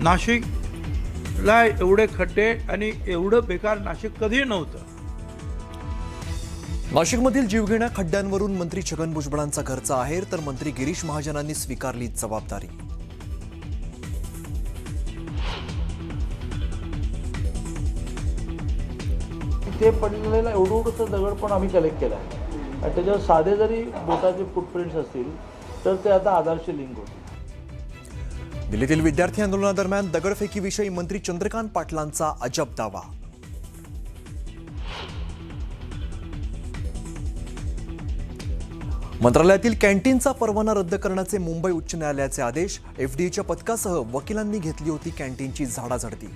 नाशिकला एवढे खड्डे आणि एवढं बेकार नाशिक कधी नव्हतं. नाशिकमधील जीवघेण्या खड्ड्यांवरून मंत्री छगन भुजबळांचा घरचा आहेर, तर मंत्री गिरीश महाजनांनी स्वीकारली जबाबदारी. ते पडलेला एवढंसं दगड पण आम्ही कलेक्ट केला आहे आणि त्याच्यावर साधे जरी बोटाचे फुटप्रिंट्स असतील तर ते आता आधारशी लिंक होतील. दिल्लीतील विद्यार्थी आंदोलनादरम्यान दगडफेकीविषयी मंत्री चंद्रकांत पाटलांचा अजब दावा. मंत्रालयातील कॅन्टीनचा परवाना रद्द करण्याचे मुंबई उच्च न्यायालयाचे आदेश. एफडीएच्या पथकासह वकिलांनी घेतली होती कॅन्टीनची झाडाझडती.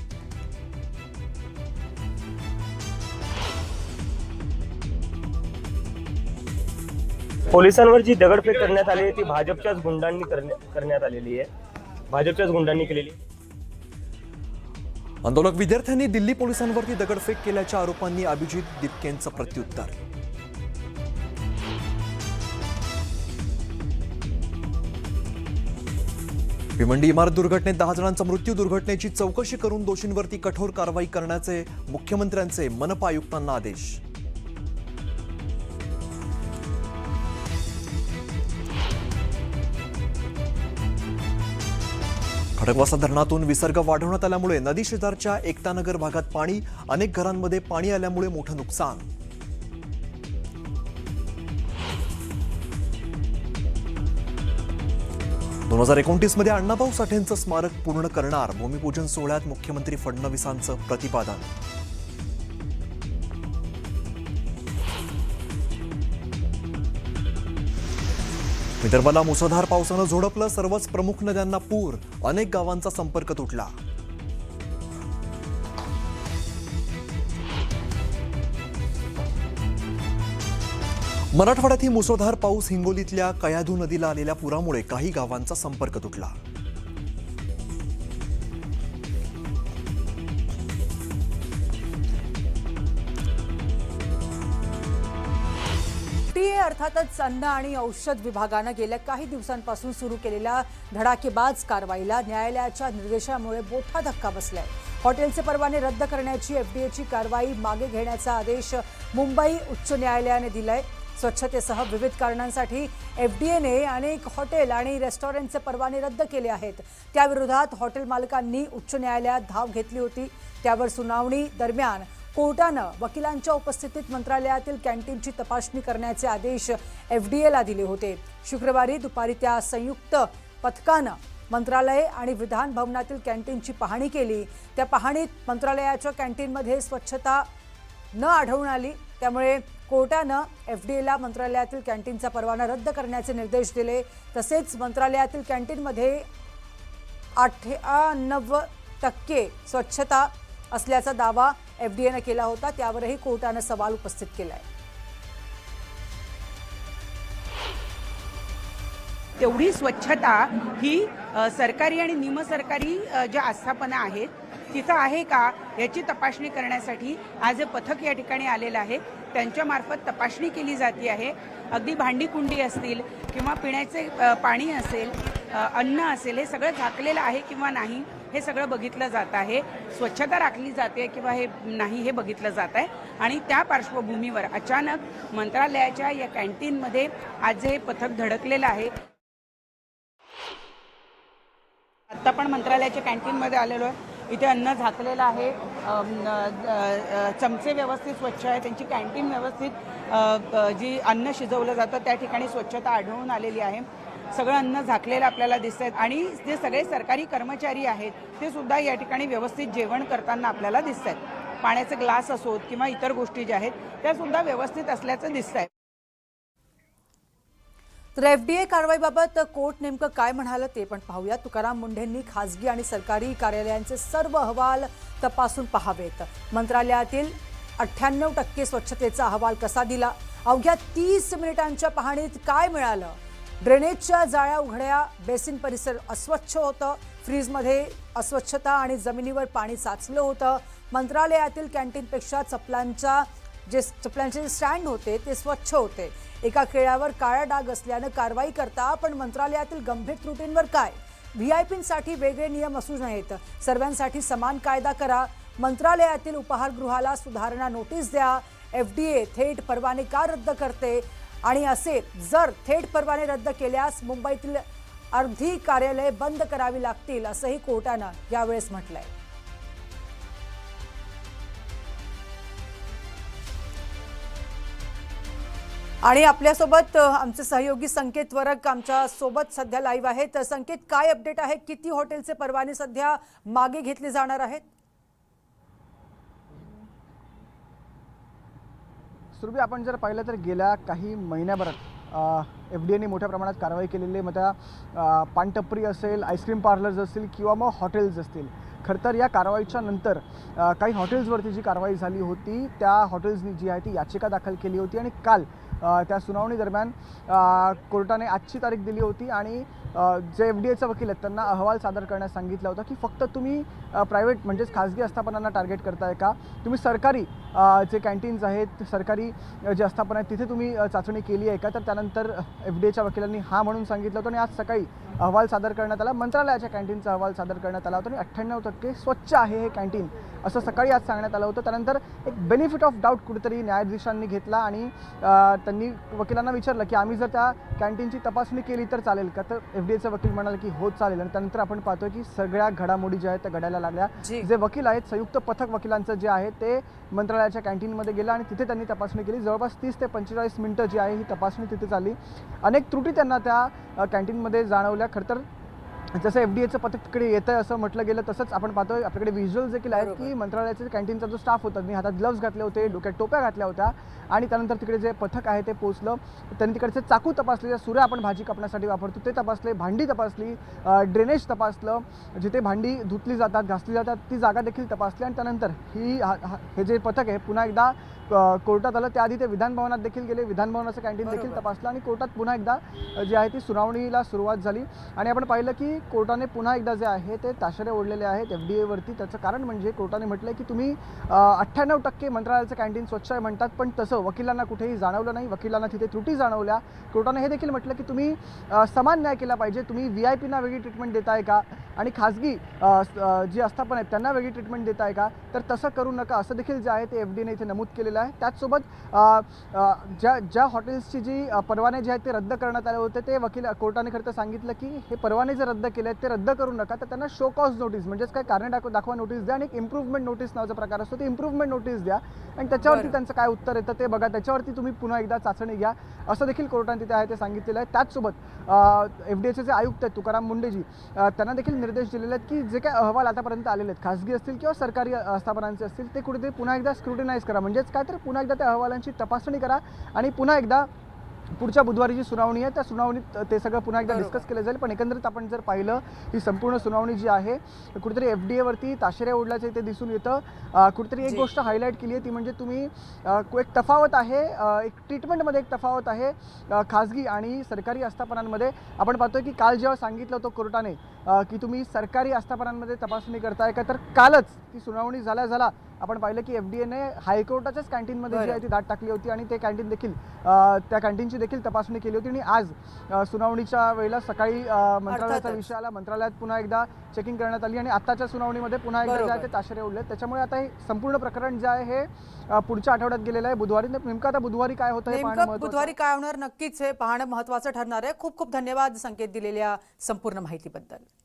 पोलिसांवर जी दगडफेक करण्यात आली आहे ती भाजपच्याच गुंडांनी करण्यात आलेली आहे, भाजपच्याच गुंडांनी केलेली. आंदोलक विद्यार्थ्यांनी दिल्ली पोलिसांवरती दगडफेक केल्याच्या आरोपांनी अभिजित दिपकेंचं प्रत्युत्तर. भिवंडी इमारत दुर्घटनेत 10 जणांचा मृत्यू. दुर्घटनेची चौकशी करून दोषींवरती कठोर कारवाई करण्याचे मुख्यमंत्र्यांचे मनपा आयुक्तांना आदेश. खडकवासला धरणातून विसर्ग वाढवण्यात आल्यामुळे नदी शेजारच्या एकतानगर भागात पाणी. अनेक घरांमध्ये पाणी आल्यामुळे मोठं नुकसान. दोन 2029 मध्ये अण्णाभाऊ साठेंचं स्मारक पूर्ण करणार. भूमिपूजन सोहळ्यात मुख्यमंत्री फडणवीसांचं प्रतिपादन. विदर्भाला मुसळधार पावसानं झोडपलं. सर्वच प्रमुख नद्यांना पूर. अनेक गावांचा संपर्क तुटला. मराठवाड्यातही मुसळधार पाऊस. हिंगोलीतल्या कयाधू नदीला आलेल्या पुरामुळे काही गावांचा संपर्क तुटला. अर्थातच अन्न आणि औषध विभागानं गेल्या काही दिवसांपासून सुरू केलेल्या धडाकेबाज कारवाईला न्यायालयाच्या निर्देशामुळे मोठा धक्का बसलाय. हॉटेलचे परवाने रद्द करण्याची एफडीएची कारवाई मागे घेण्याचा आदेश मुंबई उच्च न्यायालयाने दिलाय. स्वच्छतेसह विविध कारणांसाठी एफडीएने अनेक हॉटेल आणि रेस्टॉरंटचे परवाने रद्द केले आहेत. त्याविरोधात हॉटेल मालकांनी उच्च न्यायालयात धाव घेतली होती. त्यावर सुनावणी दरम्यान कोर्टानं वकिलांच्या उपस्थितीत मंत्रालयातील कॅन्टीनची तपासणी करण्याचे आदेश एफडीएला दिले होते. शुक्रवारी दुपारी त्या संयुक्त पथकानं मंत्रालय आणि विधान भवनातील कॅन्टीनची पाहणी केली. त्या पाहणीत मंत्रालयाच्या कॅन्टीनमध्ये स्वच्छता न आढळून आली. त्यामुळे कोर्टानं एफडीएला मंत्रालयातील कॅन्टीनचा परवाना रद्द करण्याचे निर्देश दिले. तसेच मंत्रालयातील कॅन्टीनमध्ये 98% स्वच्छता असल्याचा दावा एफडीएनं केला होता. त्यावरही कोर्टानं सवाल उपस्थित केलाय. तेवढी स्वच्छता ही सरकारी आणि निमसरकारी ज्या आस्थापना आहेत तिथं आहे का याची तपासणी करण्यासाठी आज हे पथक या ठिकाणी आलेलं आहे. त्यांच्यामार्फत तपासणी केली जाते आहे. अगदी भांडी-कुंडी असतील किंवा पिण्याचे पाणी असेल, अन्न असेल, हे सगळं झाकलेलं आहे किंवा नाही हे सगळं बघितलं जात आहे. स्वच्छता राखली जाते किंवा हे नाही हे बघितलं जात आहे. आणि त्या पार्श्वभूमीवर अचानक मंत्रालयाच्या या कॅन्टीनमध्ये आज हे पथक धडकलेलं आहे. आत्ता पण मंत्रालयाच्या कॅन्टीनमध्ये आलेलो आहे. इथे अन्न झाकलेलं आहे, चमचे व्यवस्थित स्वच्छ आहे, त्यांची कॅन्टीन व्यवस्थित जी अन्न शिजवलं जातं त्या ठिकाणी स्वच्छता आढळून आलेली आहे. सगळं अन्न झाकलेलं आपल्याला दिसत आहेत आणि जे सगळे सरकारी कर्मचारी आहेत ते सुद्धा या ठिकाणी व्यवस्थित जेवण करताना आपल्याला दिसत आहेत. पाण्याचे ग्लास असोत किंवा इतर गोष्टी ज्या आहेत त्या सुद्धा व्यवस्थित असल्याचं दिसत आहे. तर एफडीए कारवाईबाबत कोर्ट नेमकं काय म्हणालं ते पण पाहूया. तुकाराम मुंढेंनी खासगी आणि सरकारी कार्यालयांचे सर्व अहवाल तपासून पाहावेत. मंत्रालयातील 98% स्वच्छतेचा अहवाल कसा दिला? अवघ्या 30 मिनिटांच्या पाहणीत काय मिळालं? ड्रेनेजच्या जाळ्या उघड्या, बेसिन परिसर अस्वच्छ होतं, फ्रीजमध्ये अस्वच्छता आणि जमिनीवर पाणी साचलं होतं. मंत्रालयातील कॅन्टीनपेक्षा चपलांचे स्टँड होते ते स्वच्छ होते. एका खेळावर काळा डाग असल्यानं कारवाई करता पण मंत्रालयातील गंभीर त्रुटींवर काय? व्हीआयपींसाठी वेगळे नियम असू नयेत. सर्वांसाठी समान कायदा करा. मंत्रालयातील उपाहारगृहाला सुधारणा नोटीस द्या. FDA थेट परवाने का रद्द करते आणि असे जर थेट परवाने रद्द केल्यास मुंबईतील अर्धी कार्यालये बंद करावी लागतील असंही कोर्टानं यावेळेस म्हटलंय. आणि आपल्यासोबत आमचे सहयोगी संकेत वरक आमच्या सोबत सध्या लाईव्ह आहेत. संकेत, काय अपडेट आहे? किती हॉटेलचे परवाने सध्या मागे घेतले जाणार आहेत? सुरभी, आपण जर पाहिलं तर गेल्या काही महिन्याभरात FDAने मोठ्या प्रमाणात कारवाई केलेली आहे. मग त्या पानटपरी असेल, आईस्क्रीम पार्लर्स असतील किंवा मग हॉटेल्स असतील. खरं तर या कारवाईच्या नंतर काही हॉटेल्सवरती जी कारवाई झाली होती त्या हॉटेल्सनी जी आहे ती याचिका दाखल केली होती आणि काल त्या सुनावणी दरम्यान कोर्टाने आजची तारीख दिली होती आणि जे FDAचे वकील आहेत त्यांना अहवाल सादर करण्यास सांगितलं होतं की फक्त तुम्ही प्रायव्हेट म्हणजेच खाजगी आस्थापनांना टार्गेट करताय का, तुम्ही सरकारी जे कॅन्टीन्स आहेत, सरकारी जे आस्थापन आहेत तिथे तुम्ही चाचणी केली आहे का. तर त्यानंतर FDAच्या वकिलांनी हा म्हणून सांगितलं होतं आणि आज सकाळी अहवाल सादर करण्यात आला. मंत्रालयाच्या कॅन्टीनचा अहवाल सादर करण्यात आला होता आणि 98% स्वच्छ आहे हे कॅन्टीन असं सकाळी आज सांगण्यात आलं होतं. त्यानंतर एक बेनिफिट ऑफ डाऊट कुठेतरी न्यायाधीशांनी घेतला आणि त्यांनी वकिलांना विचारलं की आम्ही जर त्या कॅन्टीनची तपासणी केली तर चालेल का. तर FDAचे वकील म्हणाले की हो चालेल. आणि त्यानंतर आपण पाहतोय की सगळ्या घडामोडी ज्या आहेत त्या घडायला लागल्या. जे वकील आहेत, संयुक्त पथक वकिलांचं जे आहे ते मंत्रालयाच्या कॅन्टीनमध्ये गेलं आणि तिथे त्यांनी तपासणी केली. जवळपास 30 ते 45 मिनिटं जी आहे ही तपासणी तिथे झाली. अनेक त्रुटी त्यांना त्या कॅन्टीनमध्ये जाणवल्या. खरं तर जसं FDAचं पथक तिकडे येतं असं म्हटलं गेलं तसंच आपण पाहतोय आपल्याकडे व्हिज्युअल्स देखील आहेत की मंत्रालयाचे कॅन्टीनचा जो स्टाफ होता त्यांनी हातात ग्लव्स घातले होते, डोक्यात टोप्या घातल्या होत्या आणि त्यानंतर तिकडे जे पथक आहे ते पोहोचलं. त्यांनी तिकडचे चाकू तपासले, सुऱ्या आपण भाजी कापण्यासाठी वापरतो ते तपासले, भांडी तपासली, ड्रेनेज तपासलं, जिथे भांडी धुतली जातात, घासली जातात ती जागा देखील तपासली. आणि त्यानंतर हे जे पथक आहे पुन्हा एकदा कोर्टात आलं. त्याआधी ते विधानभवनात देखील गेले, विधानभवनाचं कॅन्टीन देखील तपासलं आणि कोर्टात पुन्हा एकदा जी आहे ती सुनावणीला सुरुवात झाली. आणि आपण पाहिलं की कोर्टाने पुन्हा एकदा जे आहे ते ताशेरे ओढलेले आहेत FDAवरती. त्याचं कारण म्हणजे कोर्टाने म्हटलं की तुम्ही 98% मंत्रालयाचं कॅन्टीन स्वच्छ आहे म्हणतात, पण तसं वकिलांना कुठेही जाणवलं नाही, वकिलांना तिथे त्रुटी जाणवल्या. कोर्टाने हे देखील म्हटलं की तुम्ही समान न्याय केला पाहिजे, तुम्ही VIPना वेगळी ट्रीटमेंट देताय का आणि खाजगी जी आस्थापन आहेत त्यांना वेगळी ट्रीटमेंट देताय का, तर तसं करू नका असं देखील जे आहे ते FDAने इथे नमूद केलेलं आहे. त्याचसोबत ज्या हॉटेल्सची जी परवाने जे आहेत ते रद्द करण्यात आले होते ते कोर्टाने खरं तर सांगितलं की हे परवाने जे रद्द केले आहेत ते रद्द करू नका, तर त्यांना शो कॉज नोटीस म्हणजेच काय कारण दाखवा नोटीस द्या आणि एक इम्प्रूव्हमेंट नोटीस नावाचा प्रकार असतो ते इम्प्रूव्हमेंट नोटीस द्या आणि त्याच्यावरती त्यांचं काय उत्तर येतं ते बघा, त्याच्यावरती तुम्ही पुन्हा एकदा चाचणी घ्या असं देखील कोर्टाने तिथे आहे ते सांगितलेलं आहे. त्याचसोबत FDAचे जे आयुक्त आहेत तुकाराम मुंडेजी त्यांना देखील निर्देश दिलेले आहेत की जे काय अहवाल आतापर्यंत आलेले आहेत खाजगी असतील किंवा सरकारी आस्थापनांचे असतील ते कुठेतरी पुन्हा एकदा स्क्रुटिनाइज करा, म्हणजेच काय तर पुन्हा एकदा त्या अहवालांची तपासणी करा आणि पुन्हा एकदा पुढच्या बुधवारी जी सुनावणी आहे त्या सुनावणीत ते सगळं पुन्हा एकदा डिस्कस केलं जाईल. पण एकंदरीत आपण जर पाहिलं ही संपूर्ण सुनावणी जी आहे कुठेतरी FDAवरती ताशेरे ओढल्याचे इथे दिसून येतं. कुठेतरी एक गोष्ट हायलाईट केली आहे ती म्हणजे तुम्ही एक तफावत आहे, एक ट्रीटमेंटमध्ये एक तफावत आहे खाजगी आणि सरकारी आस्थापनांमध्ये. आपण पाहतोय की काल जेव्हा सांगितलं होतं कोर्टाने की तुम्ही सरकारी आस्थापनांमध्ये तपासणी करताय का, तर कालच ती सुनावणी झाल्या आपण पाहिलं की FDAने हायकोर्टाच्याच कॅन्टीनमध्ये जी आहे ती दाट टाकली होती आणि ते कॅन्टीन देखील त्या कॅन्टीनची देखील तपासणी केली होती. आणि आज सुनावणीच्या वेळेला सकाळी मंत्रालयाचा विषय आला, मंत्रालयात पुन्हा एकदा चेकिंग करण्यात आली आणि आत्ताच्या सुनावणीमध्ये पुन्हा एकदा जे आहे ते ताशेरे ओढले. त्याच्यामुळे आता हे संपूर्ण प्रकरण जे आहे हे पुढच्या आठवड्यात गेलेलं आहे बुधवारी. नेमकं आता बुधवारी काय होतं हे पाहणं महत्त्वाचं. बुधवारी काय होणार नक्कीच हे पाहणं महत्त्वाचं ठरणार आहे. खूप खूप धन्यवाद संकेत दिलेल्या संपूर्ण माहितीबद्दल.